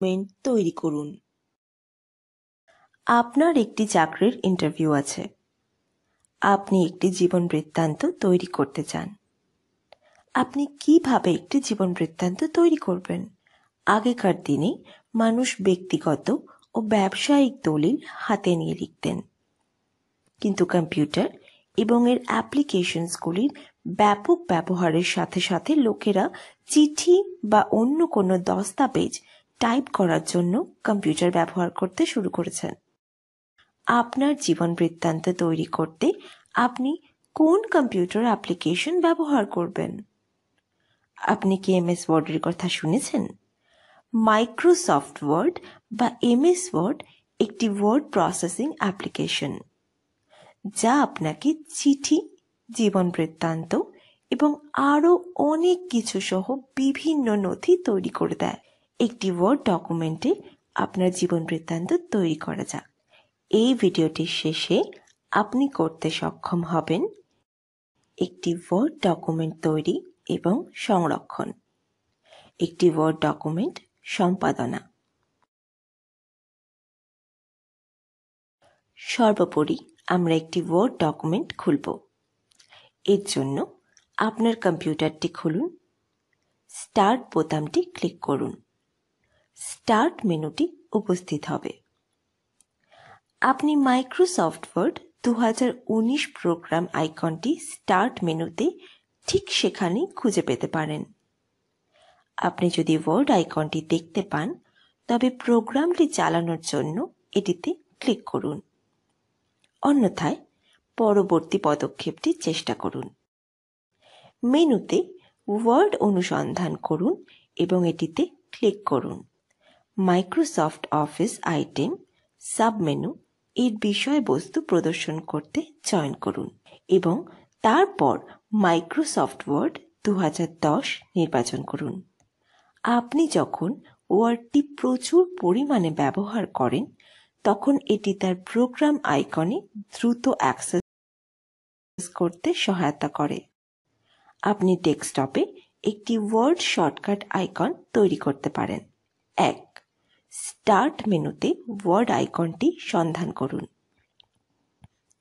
Document তৈরি করুন। আপনার একটি চাকরির ইন্টারভিউ আছে। আপনি একটি জীবন বৃত্তান্ত তৈরি করতে চান। আপনি কিভাবে একটি জীবন বৃত্তান্ত তৈরি করবেন? আগেকার দিনে মানুষ ব্যক্তিগত ও ব্যবসায়িক দলিল হাতে নিয়ে লিখতেন, কিন্তু কম্পিউটার এবং এর অ্যাপ্লিকেশনসগুলির ব্যাপক ব্যবহারের সাথে সাথে লোকেরা চিঠি বা অন্য কোনো দস্তাবেজ টাইপ করার জন্য কম্পিউটার ব্যবহার করতে শুরু করেছেন। আপনার জীবন বৃত্তান্ত তৈরি করতে আপনি কোন কম্পিউটার অ্যাপ্লিকেশন ব্যবহার করবেন? আপনি কি এমএস ওয়ার্ডের কথা শুনেছেন? মাইক্রোসফট ওয়ার্ড বা এমএস ওয়ার্ড একটি ওয়ার্ড প্রসেসিং অ্যাপ্লিকেশন, যা আপনাকে চিঠি, জীবন বৃত্তান্ত এবং আরও অনেক কিছু সহ বিভিন্ন নথি তৈরি করে দেয়। একটি ওয়ার্ড ডকুমেন্টে আপনার জীবন বৃত্তান্ত তৈরি করা যাক। এই ভিডিওটির শেষে আপনি করতে সক্ষম হবেন একটি ওয়ার্ড ডকুমেন্ট তৈরি এবং সংরক্ষণ, একটি ওয়ার্ড ডকুমেন্ট সম্পাদনা। সর্বোপরি আমরা একটি ওয়ার্ড ডকুমেন্ট খুলব। এর জন্য আপনার কম্পিউটারটি খুলুন, স্টার্ট বোতামটি ক্লিক করুন। স্টার্ট মেনুটি উপস্থিত হবে। আপনি মাইক্রোসফট ওয়ার্ড 2019 প্রোগ্রাম আইকনটি স্টার্ট মেনুতে ঠিক সেখানেই খুঁজে পেতে পারেন। আপনি যদি ওয়ার্ড আইকনটি দেখতে পান, তবে প্রোগ্রামটি চালানোর জন্য এটিতে ক্লিক করুন। অন্যথায় পরবর্তী পদক্ষেপটি চেষ্টা করুন। মেনুতে ওয়ার্ড অনুসন্ধান করুন এবং এটিতে ক্লিক করুন। মাইক্রোসফট অফিস আইটেম সাবমেনু এর বিষয়বস্তু প্রদর্শন করতে চয়ন করুন এবং তারপর মাইক্রোসফট ওয়ার্ড 2010 নির্বাচন করুন। আপনি যখন ওয়ার্ডটি প্রচুর পরিমাণে ব্যবহার করেন, তখন এটি তার প্রোগ্রাম আইকনে দ্রুত অ্যাক্সেস করতে সহায়তা করে। আপনি ডেস্কটপে একটি ওয়ার্ড শর্টকাট আইকন তৈরি করতে পারেন। 1. স্টার্ট মেনুতে ওয়ার্ড আইকনটি সন্ধান করুন।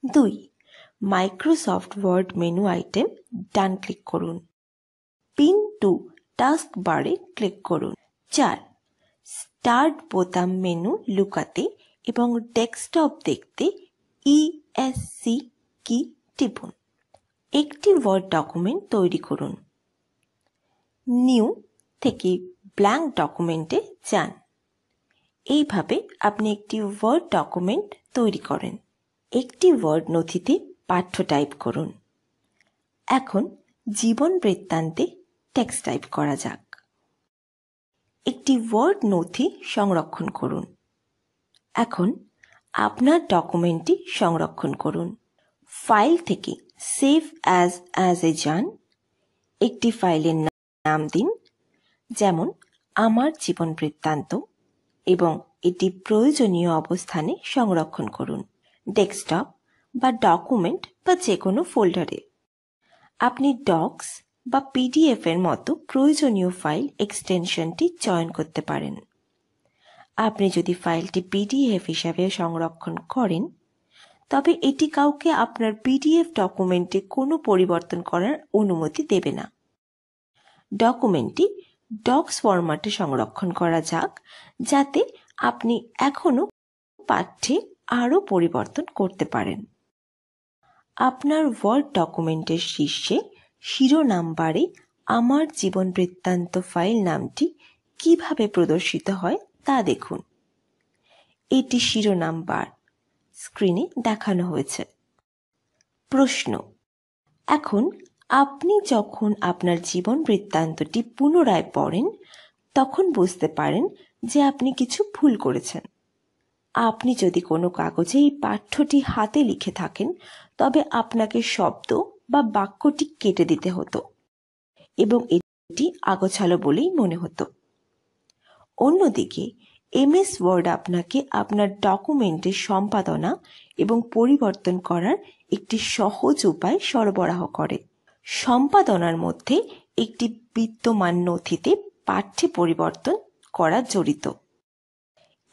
2. মাইক্রোসফট ওয়ার্ড মেনু আইটেম ডান ক্লিক করুন। পিন টু টাস্ক বারে ক্লিক করুন। 4. স্টার্ট বোতাম মেনু লুকাতে এবং ডেস্কটপ দেখতে ESC কি টিপুন। একটি ওয়ার্ড ডকুমেন্ট তৈরি করুন। নিউ থেকে ব্ল্যাঙ্ক ডকুমেন্টে যান। এইভাবে আপনি একটি ওয়ার্ড ডকুমেন্ট তৈরি করেন। একটি ওয়ার্ড নথিতে পাঠ্য টাইপ করুন। এখন জীবন বৃত্তান্তে টেক্সট টাইপ করা যাক। একটি ওয়ার্ড নথি সংরক্ষণ করুন। এখন আপনার ডকুমেন্টটি সংরক্ষণ করুন। ফাইল থেকে সেভ অ্যাজ এ যান। একটি ফাইলের নাম দিন, যেমন আমার জীবন বৃত্তান্ত, এবং এটি প্রয়োজনীয় অবস্থানে সংরক্ষণ করুন, ডেস্কটপ বা ডকুমেন্ট বা যে কোনো ফোল্ডারে। আপনি ডক্স বা পিডিএফ এর মতো প্রয়োজনীয় ফাইল এক্সটেনশনটি চয়ন করতে পারেন। আপনি যদি ফাইলটি পিডিএফ হিসাবে সংরক্ষণ করেন, তবে এটি কাউকে আপনার পিডিএফ ডকুমেন্টে কোনো পরিবর্তন করার অনুমতি দেবে না। ডকুমেন্টটি ডক্স ফরম্যাটে সংরক্ষণ করা যাক, যাতে আপনি এখনও পাঠ্যে আরও পরিবর্তন করতে পারেন। আপনার ওয়ার্ড ডকুমেন্টের শীর্ষে শিরোনাম বারে আমার জীবন বৃত্তান্ত ফাইল নামটি কিভাবে প্রদর্শিত হয় তা দেখুন। এটি শিরোনাম বার স্ক্রিনে দেখানো হয়েছে। প্রশ্ন: এখন আপনি যখন আপনার জীবন বৃত্তান্তটি পুনরায় পড়েন, তখন বুঝতে পারেন যে আপনি কিছু ভুল করেছেন। আপনি যদি কোনো কাগজে এই পাঠ্যটি হাতে লিখে থাকেন, তবে আপনাকে শব্দ বা বাক্যটি কেটে দিতে হতো এবং এটি আগোছালো বলেই মনে হতো। অন্যদিকে এমএস ওয়ার্ড আপনাকে আপনার ডকুমেন্টের সম্পাদনা এবং পরিবর্তন করার একটি সহজ উপায় সরবরাহ করে। সম্পাদনার মধ্যে একটি বিদ্যমান নথিতে পাঠ্যে পরিবর্তন করা জড়িত।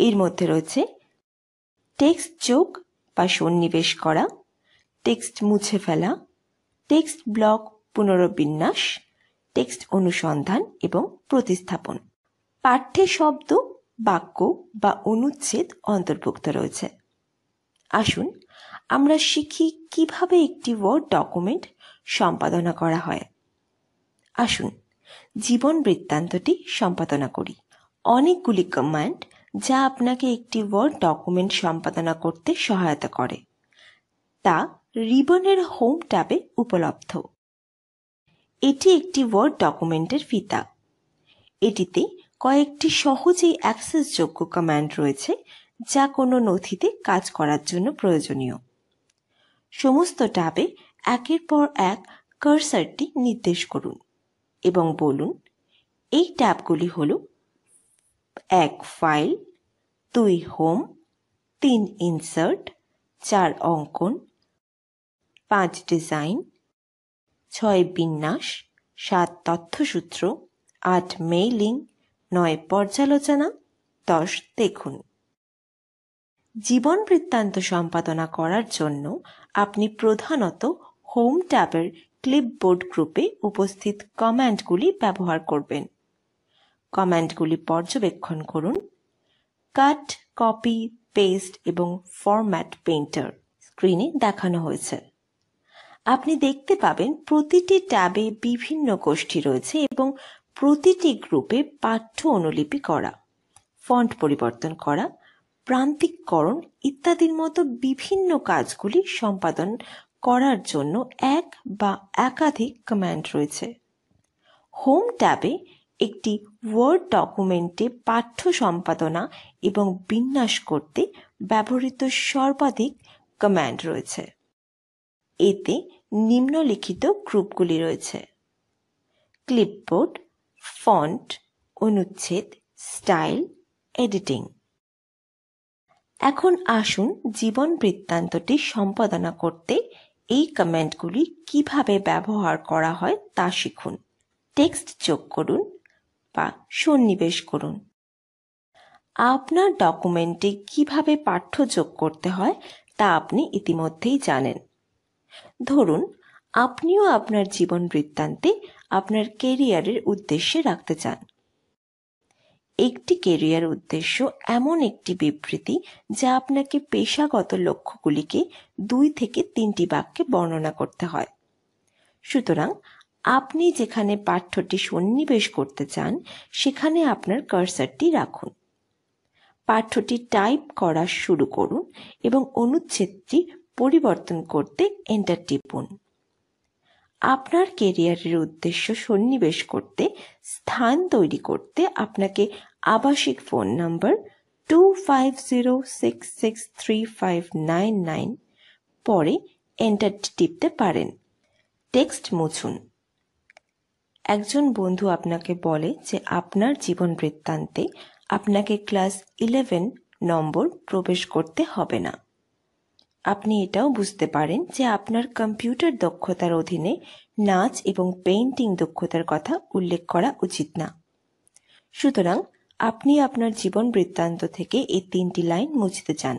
এর মধ্যে রয়েছে টেক্সট যোগ বা সন্নিবেশ করা, টেক্সট মুছে ফেলা, টেক্সট ব্লক পুনর্বিন্যাস, টেক্সট অনুসন্ধান এবং প্রতিস্থাপন। পাঠ্যে শব্দ, বাক্য বা অনুচ্ছেদ অন্তর্ভুক্ত রয়েছে। আসুন আমরা শিখি কিভাবে একটি ওয়ার্ড ডকুমেন্ট সম্পাদনা করা হয়। আসুন জীবন বৃত্তান্তটি সম্পাদনা করি। অনেকগুলি কমান্ড যা আপনাকে একটি ওয়ার্ড ডকুমেন্ট সম্পাদনা করতে সহায়তা করে, তা রিবনের হোম ট্যাবে উপলব্ধ। এটি একটি ওয়ার্ড ডকুমেন্টের ফিতা। এটিতে কয়েকটি সহজেই অ্যাক্সেসযোগ্য কমান্ড রয়েছে যা কোনো নথিতে কাজ করার জন্য প্রয়োজনীয়। সমস্ত ট্যাবে একের পর এক কার্সারটি নির্দেশ করুন এবং বলুন এই ট্যাবগুলি হল 1 ফাইল, 2 হোম, 3 ইনসার্ট, 4 অঙ্কন, 5 ডিজাইন, 6 বিন্যাস, 7 তথ্যসূত্র, 8 মেইলিং, 9 পর্যালোচনা, 10 দেখুন। জীবন বৃত্তান্ত সম্পাদনা করার জন্য আপনি প্রধানত হোম ট্যাবের ক্লিপবোর্ড গ্রুপে উপস্থিত কমান্ডগুলি ব্যবহার করবেন। কমান্ডগুলি পর্যবেক্ষণ করুন। কাট, কপি, পেস্ট এবং ফরম্যাট পেইন্টার স্ক্রিনে দেখানো হয়েছে। আপনি দেখতে পাবেন প্রতিটি ট্যাবে বিভিন্ন গোষ্ঠী রয়েছে এবং প্রতিটি গ্রুপে পাঠ্য অনুলিপি করা, ফন্ট পরিবর্তন করা, প্রান্তিককরণ ইত্যাদির মতো বিভিন্ন কাজগুলি সম্পাদন করার জন্য এক বা একাধিক কমান্ড রয়েছে। হোম ট্যাবে একটি ওয়ার্ড ডকুমেন্টে পাঠ্য সম্পাদনা এবং বিন্যাস করতে ব্যবহৃত সর্বাধিক কমান্ড রয়েছে। এতে নিম্নলিখিত গ্রুপগুলি রয়েছে: ক্লিপবোর্ড, ফন্ট, অনুচ্ছেদ, স্টাইল, এডিটিং। এখন আসুন জীবন বৃত্তান্তটি সম্পাদনা করতে এই কমান্ডগুলি কিভাবে ব্যবহার করা হয় তা শিখুন। টেক্সট যোগ করুন বা সন্নিবেশ করুন। আপনার ডকুমেন্টে কিভাবে পাঠ্য যোগ করতে হয় তা আপনি ইতিমধ্যেই জানেন। ধরুন আপনিও আপনার জীবন বৃত্তান্তে আপনার কেরিয়ারের উদ্দেশ্যে রাখতে চান। একটি কেরিয়ার উদ্দেশ্য এমন একটি বিবৃতি যা আপনাকে পেশাগত লক্ষ্যগুলিকে 2 থেকে 3টি বাক্যে বর্ণনা করতে হয়। সুতরাং আপনি যেখানে পাঠ্যটি সন্নিবেশ করতে চান সেখানে আপনার কার্সারটি রাখুন। পাঠ্যটি টাইপ করা শুরু করুন এবং অনুচ্ছেদটি পরিবর্তন করতে এন্টার টিপুন। আপনার কেরিয়ারের উদ্দেশ্য সন্নিবেশ করতে স্থান তৈরি করতে আপনাকে আবাসিক ফোন নম্বর 2506635999 পরে এন্টার টিপতে পারেন। টেক্সট মুছুন। একজন বন্ধু আপনাকে বলে যে আপনার জীবন বৃত্তান্তে আপনাকে ক্লাস 11 নম্বর প্রবেশ করতে হবে না। আপনি এটাও বুঝতে পারেন যে আপনার কম্পিউটার দক্ষতার অধীনে নাচ এবং পেইন্টিং দক্ষতার কথা উল্লেখ করা উচিত না। সুতরাং আপনি আপনার জীবন বৃত্তান্ত থেকে এই 3টি লাইন মুছতে চান।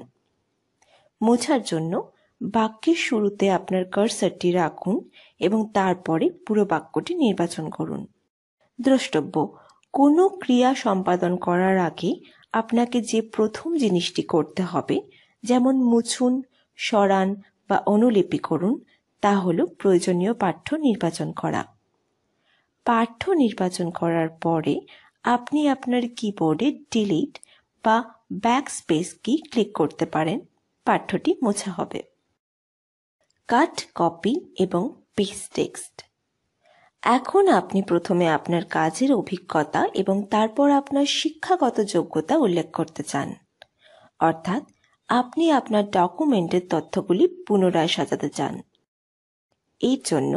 মোছার জন্য বাক্যের শুরুতে আপনার কার্সারটি রাখুন এবং তারপরে পুরো বাক্যটি নির্বাচন করুন। দ্রষ্টব্য: কোনো ক্রিয়া সম্পাদন করার আগে আপনাকে যে প্রথম জিনিসটি করতে হবে, যেমন মুছুন, সরান বা অনুলিপি করুন, তা হল প্রয়োজনীয় পাঠ্য নির্বাচন করা। পাঠ্য নির্বাচন করার পরে আপনি আপনার কিবোর্ডে ডিলিট বা ব্যাকস্পেস কি ক্লিক করতে পারেন। পাঠ্যটি মোছা হবে। কাট, কপি এবং পেস্ট টেক্সট। এখন আপনি প্রথমে আপনার কাজের অভিজ্ঞতা এবং তারপর আপনার শিক্ষাগত যোগ্যতা উল্লেখ করতে চান। অর্থাৎ আপনি আপনার ডকুমেন্টের তথ্যগুলি পুনরায় সাজাতে চান। এর জন্য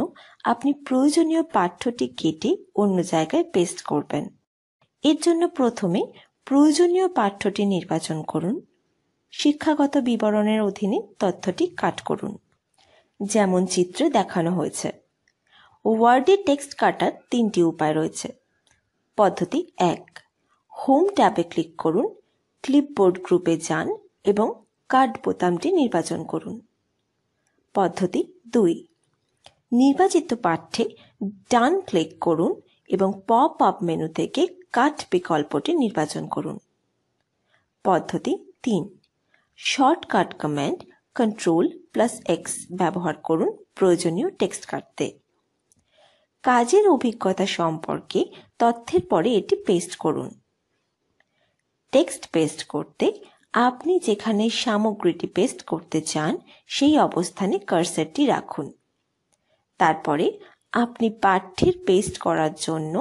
আপনি প্রয়োজনীয় পাঠ্যটি কেটে অন্য জায়গায় পেস্ট করবেন। এর জন্য প্রথমে প্রয়োজনীয় পাঠ্যটি নির্বাচন করুন। শিক্ষাগত বিবরণের অধীনে তথ্যটি কাট করুন, যেমন চিত্রে দেখানো হয়েছে। ওয়ার্ডে টেক্সট কাটার 3টি উপায় রয়েছে। পদ্ধতি 1: হোম ট্যাবে ক্লিক করুন, ক্লিপবোর্ড গ্রুপে যান এবং কাট বোতামটি নির্বাচন করুন। পদ্ধতি 2, নির্বাচিত পাঠ্যে ডান ক্লিক করুন এবং পপ আপ মেনু থেকে কাট বিকল্পটি নির্বাচন করুন। পদ্ধতি 3, শর্টকাট কমান্ড Ctrl+X ব্যবহার করুন প্রয়োজনীয় টেক্সট কাটতে। কাজের অভিজ্ঞতা সম্পর্কে তথ্যের পরে এটি পেস্ট করুন। টেক্সট পেস্ট করতে আপনি যেখানে সামগ্রীটি পেস্ট করতে চান সেই অবস্থানে কার্সরটি রাখুন। তারপরে আপনি পাঠ্যের পেস্ট করার জন্য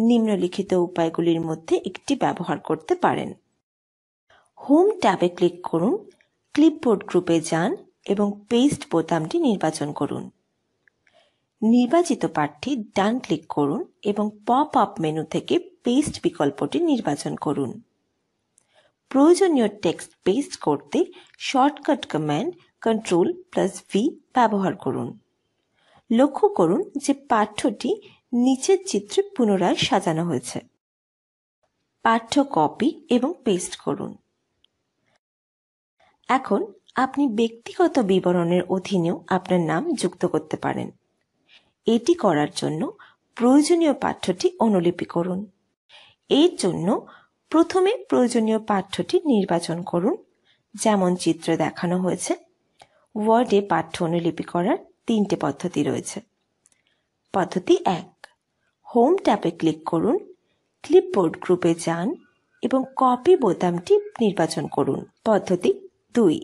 নিম্নলিখিত উপায়গুলির মধ্যে একটি ব্যবহার করতে পারেন। হোম ট্যাবে ক্লিক করুন, ক্লিপবোর্ড গ্রুপে যান এবং পেস্ট বোতামটি নির্বাচন করুন। নির্বাচিত পাঠ্যে ডান ক্লিক করুন এবং পপ আপ মেনু থেকে পেস্ট বিকল্পটি নির্বাচন করুন। প্রয়োজনীয় টেক্সট পেস্ট করতে শর্টকাট কমান্ড Ctrl+V ব্যবহার করুন। লক্ষ্য করুন যে পাঠ্যটি নিচের চিত্রে পুনরায় সাজানো হয়েছে। পাঠ্য কপি এবং পেস্ট করুন। এখন আপনি ব্যক্তিগত বিবরণের অধীনেও আপনার নাম যুক্ত করতে পারেন। এটি করার জন্য প্রয়োজনীয় পাঠ্যটি অনুলিপি করুন। এর জন্য প্রথমে প্রয়োজনীয় পাঠ্যটি নির্বাচন করুন, যেমন চিত্রে দেখানো হয়েছে। ওয়ার্ডে পাঠ্য অনুলিপি করার 3টে পদ্ধতি রয়েছে। পদ্ধতি 1, হোম ট্যাবে ক্লিক করুন, ক্লিপবোর্ড গ্রুপে যান এবং কপি বোতামটি নির্বাচন করুন। পদ্ধতি 2,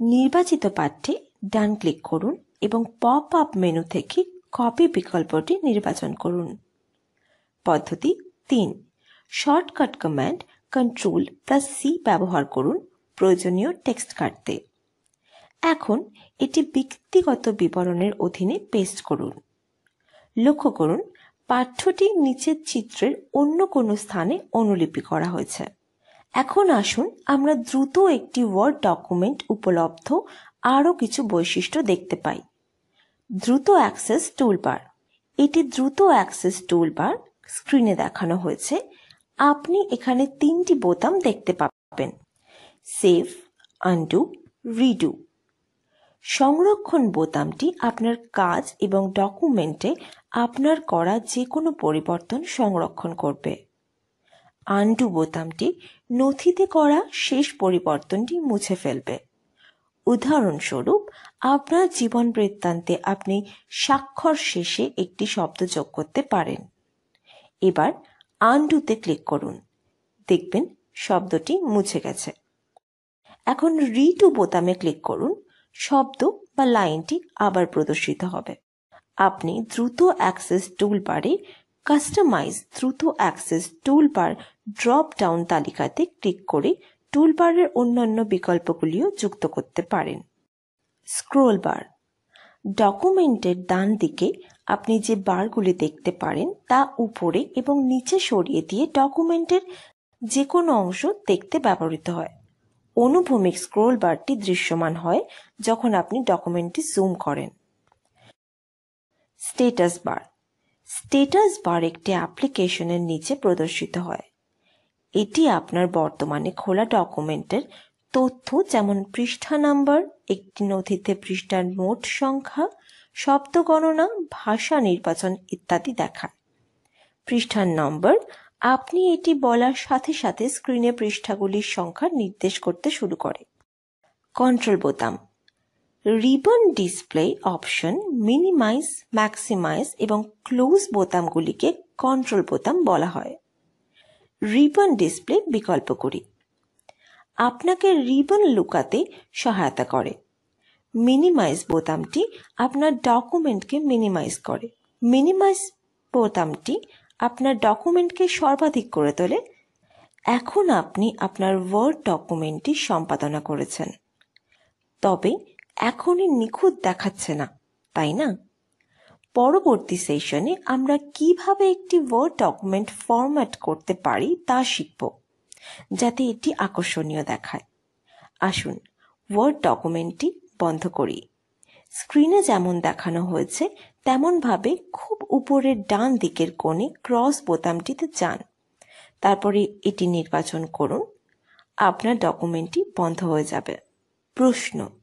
নির্বাচিত পাঠ্যে ডান ক্লিক করুন এবং পপ আপ মেনু থেকে কপি বিকল্পটি নির্বাচন করুন। পদ্ধতি 3, শর্টকাট কমান্ড Ctrl+C ব্যবহার করুন প্রয়োজনীয় টেক্সট কাটতে। এখন এটি ব্যক্তিগত বিবরণের অধীনে পেস্ট করুন। লক্ষ্য করুন পাঠ্যটি নিচের চিত্রের অন্য কোনো স্থানে অনুলিপি করা হয়েছে। এখন আসুন আমরা দ্রুত একটি ওয়ার্ড ডকুমেন্ট উপলব্ধ আরও কিছু বৈশিষ্ট্য দেখতে পাই। দ্রুত অ্যাক্সেস টুলবার। এটি দ্রুত অ্যাক্সেস টুলবার স্ক্রিনে দেখানো হয়েছে। আপনি এখানে 3টি বোতাম দেখতে পাবেন: সেভ, আনডু, রিডু। সংরক্ষণ বোতামটি আপনার কাজ এবং ডকুমেন্টে আপনার করা যে কোনো পরিবর্তন সংরক্ষণ করবে। আনডু বোতামটি নথিতে করা শেষ পরিবর্তনটি মুছে ফেলবে। উদাহরণস্বরূপ, আপনার জীবন বৃত্তান্তে আপনি স্বাক্ষর শেষে একটি শব্দ যোগ করতে পারেন। এবার আনডুতে ক্লিক করুন, দেখবেন শব্দটি মুছে গেছে। এখন রিডু বোতামে ক্লিক করুন, শব্দ বা লাইনটি আবার প্রদর্শিত হবে। আপনি দ্রুত অ্যাক্সেস টুলবারে কাস্টমাইজ দ্রুত অ্যাক্সেস টুলবার ড্রপ ডাউন তালিকাতে ক্লিক করে টুলবারের অন্যান্য বিকল্পগুলিও যুক্ত করতে পারেন। Scroll bar. ডকুমেন্টের ডান দিকে আপনি যে বারগুলি দেখতে পারেন তা উপরে এবং নিচে সরিয়ে দিয়ে ডকুমেন্টের যে কোনো অংশ দেখতে ব্যবহৃত হয়। অনুভূমিক স্ক্রোল বারটি দৃশ্যমান হয় যখন আপনি ডকুমেন্টটি জুম করেন। Status bar. স্ট্যাটাস বার একটি অ্যাপ্লিকেশনের নিচে প্রদর্শিত হয়। এটি আপনার বর্তমানে খোলা ডকুমেন্টের তথ্য যেমন পৃষ্ঠা নাম্বার, একটি নথিতে পৃষ্ঠার মোট সংখ্যা, শব্দ গণনা, ভাষা নির্বাচন ইত্যাদি দেখায়। পৃষ্ঠার নম্বর। আপনি এটি বলার সাথে সাথে স্ক্রিনে পৃষ্ঠাগুলির সংখ্যা নির্দেশ করতে শুরু করে। কন্ট্রোল বোতাম। Ribbon display option, minimize, maximize এবং ক্লোজ বোতামগুলিকে কন্ট্রোল বোতাম বলা হয়। রিবন ডিসপ্লে বিকল্পগুলি আপনাকে রিবন লুকাতে সহায়তা করে। মিনিমাইজ বোতামটি আপনার ডকুমেন্টকে মিনিমাইজ করে। মিনিমাইজ বোতামটি আপনার ডকুমেন্টকে সর্বাধিক করে তোলে। এখন আপনি আপনার ওয়ার্ড ডকুমেন্টটি সম্পাদনা করেছেন, তবে এখনই নিখুঁত দেখাচ্ছে না, তাই না? পরবর্তী সেশনে আমরা কিভাবে একটি ওয়ার্ড ডকুমেন্ট ফরম্যাট করতে পারি তা শিখব, যাতে এটি আকর্ষণীয় দেখায়। আসুন ওয়ার্ড ডকুমেন্টটি বন্ধ করি। স্ক্রিনে যেমন দেখানো হয়েছে তেমনভাবে খুব উপরের ডান দিকের কোণে ক্রস বোতামটিতে যান। তারপরে এটি নির্বাচন করুন। আপনার ডকুমেন্টটি বন্ধ হয়ে যাবে। প্রশ্ন: